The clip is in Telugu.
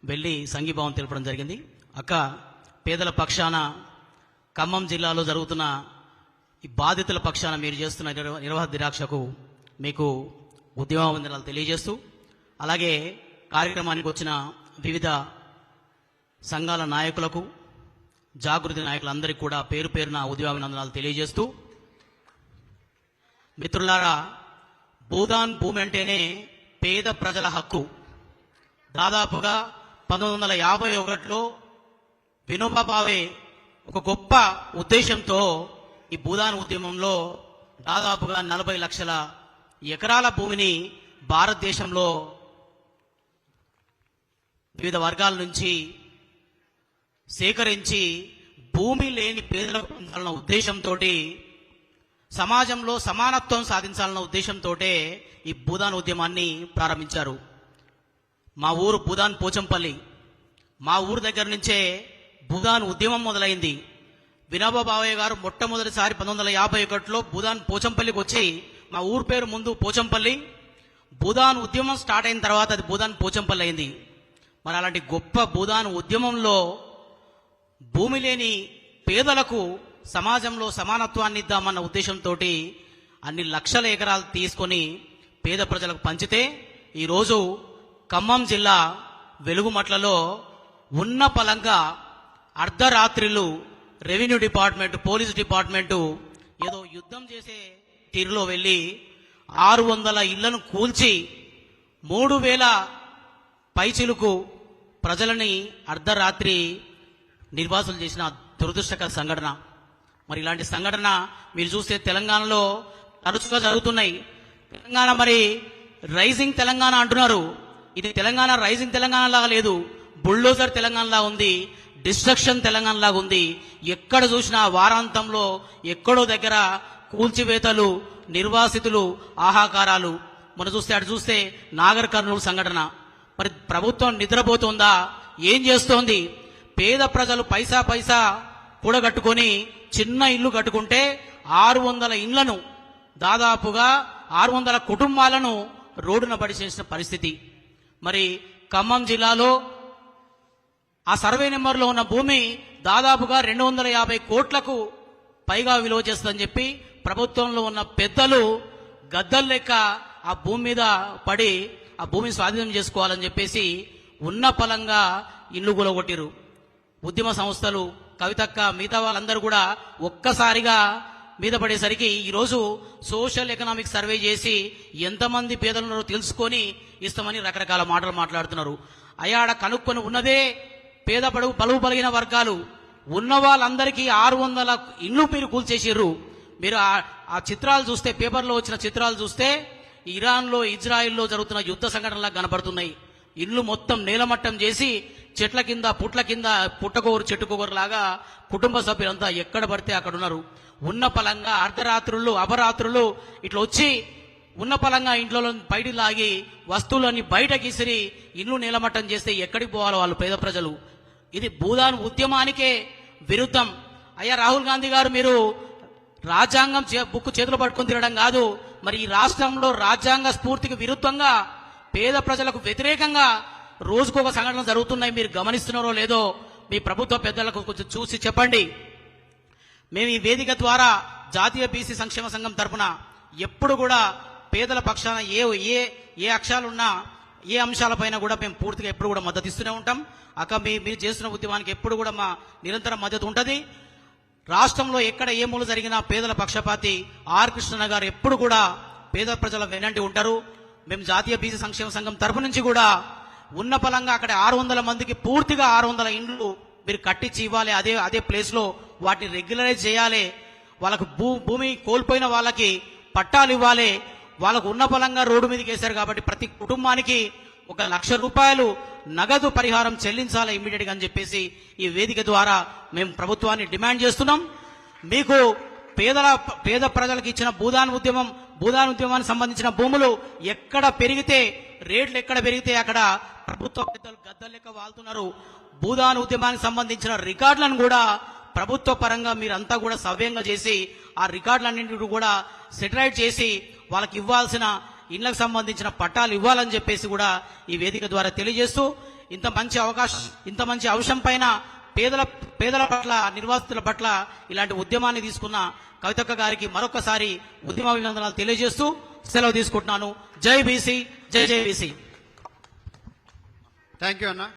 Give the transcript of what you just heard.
వెళ్ళి సంఘీభావం తెలపడం జరిగింది. అక్క, పేదల పక్షాన ఖమ్మం జిల్లాలో జరుగుతున్న ఈ బాధితుల పక్షాన మీరు చేస్తున్న నిర్వహణ నిరాక్షకు మీకు ఉద్యమాభివందనాలు తెలియజేస్తూ, అలాగే కార్యక్రమానికి వచ్చిన వివిధ సంఘాల నాయకులకు, జాగృతి నాయకులందరికీ కూడా పేరు పేరున ఉద్యమాభినందనాలు తెలియజేస్తూ, మిత్రులారా, భూదాన్ భూమి అంటేనే పేద ప్రజల హక్కు. దాదాపుగా 1951లో వినోబా భావే ఒక గొప్ప ఉద్దేశంతో ఈ భూదాన్ ఉద్యమంలో దాదాపుగా 40 లక్షల ఎకరాల భూమిని భారతదేశంలో వివిధ వర్గాల నుంచి సేకరించి భూమి లేని పేదలకు పొందాలన్న ఉద్దేశంతో, సమాజంలో సమానత్వం సాధించాలన్న ఉద్దేశంతో ఈ భూదాన్ ఉద్యమాన్ని ప్రారంభించారు. మా ఊరు భూదాన్ పోచంపల్లి. మా ఊరు దగ్గర నుంచే భూదాన్ ఉద్యమం మొదలైంది. వినోబా భావే గారు మొట్టమొదటిసారి 1951లో భూదాన్ పోచంపల్లికి వచ్చి, మా ఊరు పేరు ముందు పోచంపల్లి, భూదాన్ ఉద్యమం స్టార్ట్ అయిన తర్వాత అది భూదాన్ పోచంపల్లి అయింది. మరి అలాంటి గొప్ప భూదాన్ ఉద్యమంలో భూమి లేని పేదలకు సమాజంలో సమానత్వాన్ని ఇద్దామన్న ఉద్దేశంతో అన్ని లక్షల ఎకరాలు తీసుకొని పేద ప్రజలకు పంచితే, ఈరోజు ఖమ్మం జిల్లా వెలుగుమట్లలో ఉన్న పలంగా అర్ధరాత్రిలు రెవెన్యూ డిపార్ట్మెంట్, పోలీస్ డిపార్ట్మెంటు ఏదో యుద్ధం చేసే తీరులో వెళ్ళి 600 ఇళ్లను కూల్చి 3000 పైచిలుకు ప్రజలని అర్ధరాత్రి నిర్వాసులు చేసిన దురదృష్టకర సంఘటన. మరి ఇలాంటి సంఘటన మీరు చూస్తే తెలంగాణలో తరచుగా జరుగుతున్నాయి. తెలంగాణ మరి రైజింగ్ తెలంగాణ అంటున్నారు. ఇది తెలంగాణ రైజింగ్ తెలంగాణ లాగా లేదు, బుల్డోజర్ తెలంగాణ లాగా ఉంది, డిస్ట్రక్షన్ తెలంగాణ లాగా ఉంది. ఎక్కడ చూసినా వారాంతంలో ఎక్కడో దగ్గర కూల్చివేతలు, నిర్వాసితులు, ఆహాకారాలు. మనం చూస్తే అటు చూస్తే నాగర్ కర్నూలు సంఘటన. మరి ప్రభుత్వం నిద్రపోతుందా? ఏం చేస్తోంది? పేద ప్రజలు పైసా పైసా కూడగట్టుకొని చిన్న ఇల్లు కట్టుకుంటే 600 ఇళ్లను, దాదాపుగా 600 కుటుంబాలను రోడ్డున పడి చేసిన పరిస్థితి. మరి ఖమ్మం జిల్లాలో ఆ సర్వే నెంబర్లో ఉన్న భూమి దాదాపుగా 250 కోట్లకు పైగా విలువ చేస్తుందని చెప్పి ప్రభుత్వంలో ఉన్న పెద్దలు గద్దలు లెక్క ఆ భూమి మీద పడి ఆ భూమిని స్వాధీనం చేసుకోవాలని చెప్పేసి ఉన్న పలంగా ఇల్లు కూలగొట్టిరు. ఉద్యమ సంస్థలు, కవితక్క, మిగతా వాళ్ళందరూ కూడా ఒక్కసారిగా మీద పడేసరికి ఈరోజు సోషల్ ఎకనామిక్ సర్వే చేసి ఎంతమంది పేదలున్నారో తెలుసుకొని ఇస్తామని రకరకాల మాటలు మాట్లాడుతున్నారు. అయాడ కనుక్కొని ఉన్నదే పేద బలుగు బలిగిన వర్గాలు ఉన్న వాళ్ళందరికీ 600 ఇళ్ళు మీరు కూల్చేసిర్రు. మీరు ఆ చిత్రాలు చూస్తే, పేపర్లో వచ్చిన చిత్రాలు చూస్తే ఇరాన్లో, ఇజ్రాయిల్లో జరుగుతున్న యుద్ధ సంఘటనలా కనబడుతున్నాయి. ఇల్లు మొత్తం నేలమట్టం చేసి చెట్ల కింద, పుట్ల కింద, పుట్టకొగరు చెట్టుకొగరు లాగా కుటుంబ సభ్యులంతా ఎక్కడ పడితే అక్కడ ఉన్నారు. ఉన్న పలంగా అర్ధరాత్రులు, అపరాత్రులు ఇట్లా వచ్చి ఉన్న పలంగా ఇంట్లో బయటికి లాగి వస్తువులన్నీ బయటకి ఇసిరి ఇల్లు నేలమట్టం చేస్తే ఎక్కడికి పోవాలో వాళ్ళు పేద ప్రజలు. ఇది భూదాన్ ఉద్యమానికే విరుద్ధం. అయ్యా రాహుల్ గాంధీ గారు, మీరు రాజ్యాంగం బుక్కు చేతులు పట్టుకొని తిరగడం కాదు, మరి ఈ రాష్ట్రంలో రాజ్యాంగ స్ఫూర్తికి విరుద్ధంగా పేద ప్రజలకు వ్యతిరేకంగా రోజుకొక సంఘటన జరుగుతున్నాయి. మీరు గమనిస్తున్నారో లేదో మీ ప్రభుత్వ పెద్దలకు కొంచెం చూసి చెప్పండి. మేము ఈ వేదిక ద్వారా జాతీయ బీసీ సంక్షేమ సంఘం తరఫున ఎప్పుడు కూడా పేదల పక్షాన ఏ అక్షాలున్నా, ఏ అంశాలపైన కూడా మేము పూర్తిగా ఎప్పుడు కూడా మద్దతు ఇస్తూనే ఉంటాం. అక్క, మీరు చేస్తున్న ఉద్యమానికి ఎప్పుడు కూడా మా నిరంతరం మద్దతు ఉంటుంది. రాష్ట్రంలో ఎక్కడ ఏ మూల జరిగినా పేదల పక్షపాతి ఆర్ కృష్ణ గారు ఎప్పుడు కూడా పేద ప్రజల వెనంటి ఉంటారు. మేము జాతీయ బీసీ సంక్షేమ సంఘం తరఫు నుంచి కూడా ఉన్న పలంగా అక్కడ 600 మందికి పూర్తిగా 600 ఇండ్లు మీరు కట్టించి ఇవ్వాలి. అదే ప్లేస్ లో వాటిని రెగ్యులరైజ్ చేయాలి. వాళ్ళకు భూమి కోల్పోయిన వాళ్ళకి పట్టాలు ఇవ్వాలి. వాళ్ళకు ఉన్న పలంగా రోడ్డు మీదకి వేశారు కాబట్టి ప్రతి కుటుంబానికి 1 లక్ష రూపాయలు నగదు పరిహారం చెల్లించాలి ఇమ్మీడియట్ గా అని చెప్పేసి ఈ వేదిక ద్వారా మేము ప్రభుత్వాన్ని డిమాండ్ చేస్తున్నాం. మీకు పేద ప్రజలకు ఇచ్చిన భూదాన్ ఉద్యమానికి సంబంధించిన భూములు ఎక్కడ పెరిగితే, రేట్లు ఎక్కడ పెరిగితే అక్కడ ప్రభుత్వ పెద్దలు గద్దలు లెక్క వాళ్తున్నారు. భూదాన్ ఉద్యమానికి సంబంధించిన రికార్డులను కూడా ప్రభుత్వ పరంగా మీరంతా కూడా సవ్యంగా చేసి ఆ రికార్డులన్నింటినీ కూడా సెటిలైట్ చేసి వాళ్ళకి ఇవ్వాల్సిన ఇళ్లకు సంబంధించిన పట్టాలు ఇవ్వాలని చెప్పేసి కూడా ఈ వేదిక ద్వారా తెలియజేస్తూ ఇంత మంచి అంశం పైన పేదల పట్ల నిర్వాసితుల పట్ల ఇలాంటి ఉద్యమాన్ని తీసుకున్న కవితక్క గారికి మరొకసారి ఉద్యమాభినందనాలు తెలియజేస్తూ సెలవు తీసుకుంటున్నాను. జై బీసీ, జై జై బీసీ. థ్యాంక్ యూ అన్న.